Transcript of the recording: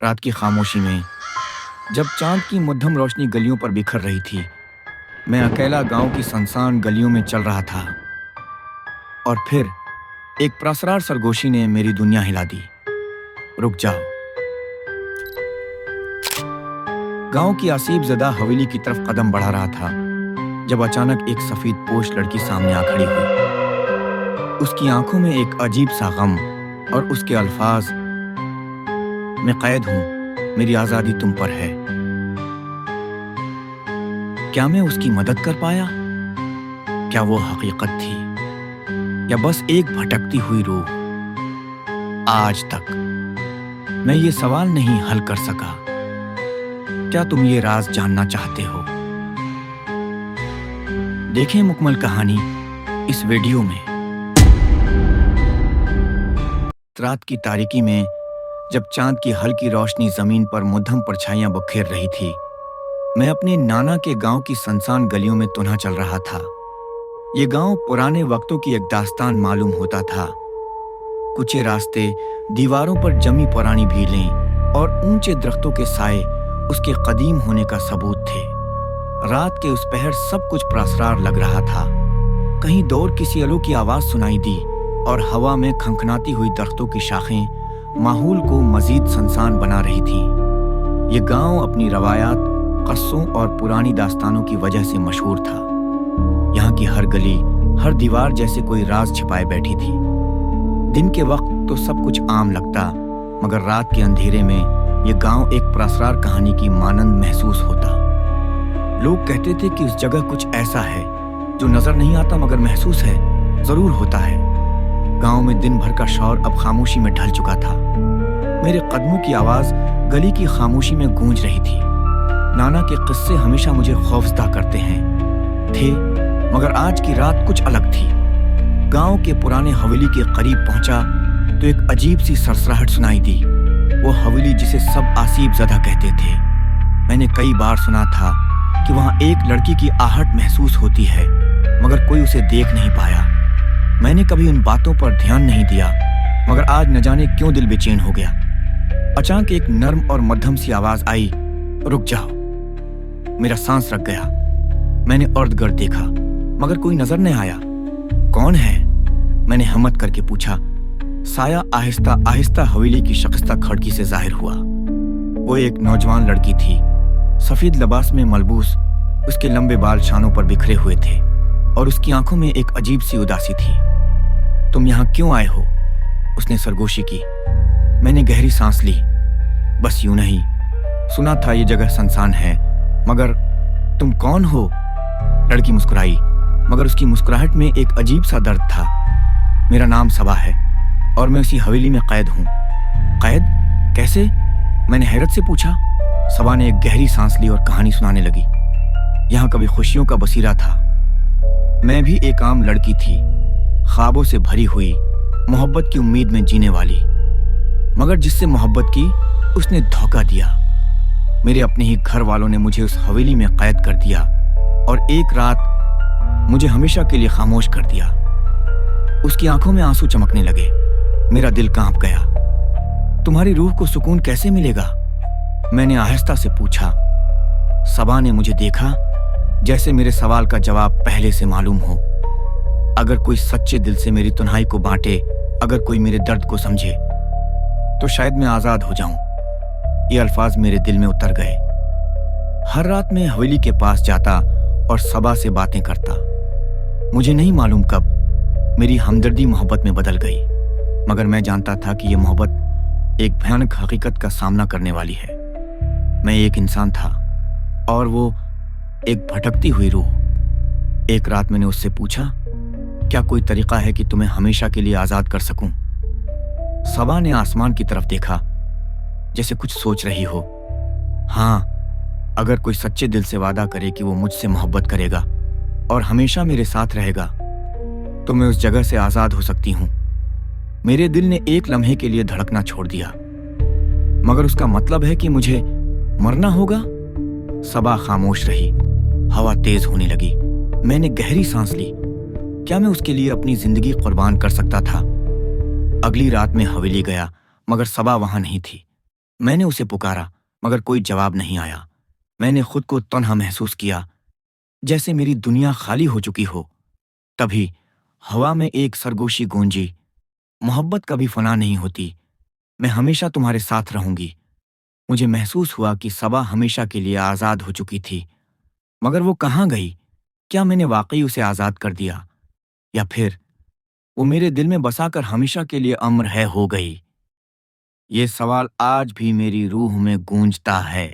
रात की खामोशी में जब चांद की मध्यम रोशनी गलियों पर बिखर रही थी, मैं अकेला गांव की सुनसान गलियों में चल रहा था। और फिर एक प्रसरार सरगोशी ने मेरी दुनिया हिला दी। रुक जाओ। गांव की आसीब ज़दा हवेली की तरफ कदम बढ़ा रहा था जब अचानक एक सफेद पोश लड़की सामने आ खड़ी हुई। उसकी आंखों में एक अजीब सा गम और उसके अल्फाज, मैं कैद हूं, मेरी आजादी तुम पर है। क्या मैं उसकी मदद कर पाया? क्या वो हकीकत थी या बस एक भटकती हुई रूह? आज तक मैं ये सवाल नहीं हल कर सका। क्या तुम ये राज जानना चाहते हो? देखें मुकम्मल कहानी इस वीडियो में। रात की तारीकी में जब चांद की हल्की रोशनी जमीन पर मध्यम परछाइयां बखेर रही थी, मैं अपने नाना के गांव की सुनसान गलियों में तुन्हा चल रहा था। ये गांव पुराने वक्तों की एक दास्तान मालूम होता था। कुछ रास्ते दीवारों पर जमी पुरानी भीलें और ऊंचे दरख्तों के साए उसके कदीम होने का सबूत थे। रात के उस पहर सब कुछ प्रसरार लग रहा था। कहीं दूर किसी अलो की आवाज सुनाई दी और हवा में खनखनाती हुई दरख्तों की शाखें माहौल को मजीद सुनसान बना रही थीं। ये गांव अपनी रवायात, क़स्सों और पुरानी दास्तानों की वजह से मशहूर था। यहाँ की हर गली, हर दीवार जैसे कोई राज छिपाए बैठी थी। दिन के वक्त तो सब कुछ आम लगता, मगर रात के अंधेरे में ये गांव एक प्रसरार कहानी की मानंद महसूस होता। लोग कहते थे कि उस जगह कुछ ऐसा है जो नजर नहीं आता मगर महसूस है, जरूर होता है। गांव में दिन भर का शोर अब खामोशी में ढल चुका था। मेरे कदमों की आवाज गली की खामोशी में गूंज रही थी। नाना के किस्से हमेशा मुझे खौफजदा करते थे, मगर आज की रात कुछ अलग थी। गांव के पुराने हवेली के करीब पहुंचा तो एक अजीब सी सरसराहट सुनाई दी। वो हवेली जिसे सब आसीब ज़दा कहते थे। मैंने कई बार सुना था कि वहां एक लड़की की आहट महसूस होती है, मगर कोई उसे देख नहीं पाया। मैंने कभी उन बातों पर ध्यान नहीं दिया, मगर आज न जाने क्यों दिल बेचैन हो गया। अचानक एक नर्म और मध्यम सी आवाज आई, रुक जाओ। मेरा सांस रुक गया। मैंने इर्द-गिर्द देखा, मगर कोई नजर नहीं आया। कौन है? मैंने हिम्मत करके पूछा। साया आहिस्ता आहिस्ता हवेली की शख्सियत खिड़की से जाहिर हुआ। वो एक नौजवान लड़की थी, सफेद लिबास में मलबूस। उसके लंबे बाल शानों पर बिखरे हुए थे और उसकी आंखों में एक अजीब सी उदासी थी। तुम यहाँ क्यों आए हो? उसने सरगोशी की। मैंने गहरी सांस ली। बस यूं नहीं, सुना था ये जगह सुनसान है, मगर तुम कौन हो? लड़की मुस्कुराई, मगर उसकी मुस्कुराहट में एक अजीब सा दर्द था। मेरा नाम सबा है और मैं उसी हवेली में कैद हूं। कैद? कैसे? मैंने हैरत से पूछा। सबा ने एक गहरी सांस ली और कहानी सुनाने लगी। यहाँ कभी खुशियों का बसीरा था। मैं भी एक आम लड़की थी, ख्वाबों से भरी हुई, मोहब्बत की उम्मीद में जीने वाली। मगर जिससे मोहब्बत की उसने धोखा दिया। मेरे अपने ही घर वालों ने मुझे उस हवेली में कैद कर दिया और एक रात मुझे हमेशा के लिए खामोश कर दिया। उसकी आंखों में आंसू चमकने लगे। मेरा दिल कांप गया। तुम्हारी रूह को सुकून कैसे मिलेगा? मैंने आहिस्ता से पूछा। सबा ने मुझे देखा जैसे मेरे सवाल का जवाब पहले से मालूम हो। अगर कोई सच्चे दिल से मेरी तन्हाई को बांटे, अगर कोई मेरे दर्द को समझे, तो शायद मैं आजाद हो जाऊं। ये अल्फाज मेरे दिल में उतर गए। हर रात मैं हवेली के पास जाता और सबा से बातें करता। मुझे नहीं मालूम कब मेरी हमदर्दी मोहब्बत में बदल गई, मगर मैं जानता था कि यह मोहब्बत एक भयानक हकीकत का सामना करने वाली है। मैं एक इंसान था और वो एक भटकती हुई रूह। एक रात मैंने उससे पूछा, क्या कोई तरीका है कि तुम्हें हमेशा के लिए आजाद कर सकूं? सबा ने आसमान की तरफ देखा, जैसे कुछ सोच रही हो। हाँ, अगर कोई सच्चे दिल से वादा करे कि वो मुझसे मोहब्बत करेगा और हमेशा मेरे साथ रहेगा, तो मैं उस जगह से आजाद हो सकती हूं। मेरे दिल ने एक लम्हे के लिए धड़कना छोड़ दिया। मगर उसका मतलब है कि मुझे मरना होगा? सबा खामोश रही। हवा तेज होने लगी। मैंने गहरी सांस ली। क्या मैं उसके लिए अपनी जिंदगी कुर्बान कर सकता था? अगली रात में हवेली गया, मगर सबा वहां नहीं थी। میں نے اسے پکارا مگر کوئی جواب نہیں آیا۔ میں نے خود کو تنہا محسوس کیا، جیسے میری دنیا خالی ہو چکی ہو۔ تبھی ہوا میں ایک سرگوشی گونجی، محبت کبھی فنا نہیں ہوتی، میں ہمیشہ تمہارے ساتھ رہوں گی۔ مجھے محسوس ہوا کہ صبا ہمیشہ کے لیے آزاد ہو چکی تھی، مگر وہ کہاں گئی؟ کیا میں نے واقعی اسے آزاد کر دیا، یا پھر وہ میرے دل میں بسا کر ہمیشہ کے لیے امر ہے ہو گئی؟ یہ سوال آج بھی میری روح میں گونجتا ہے۔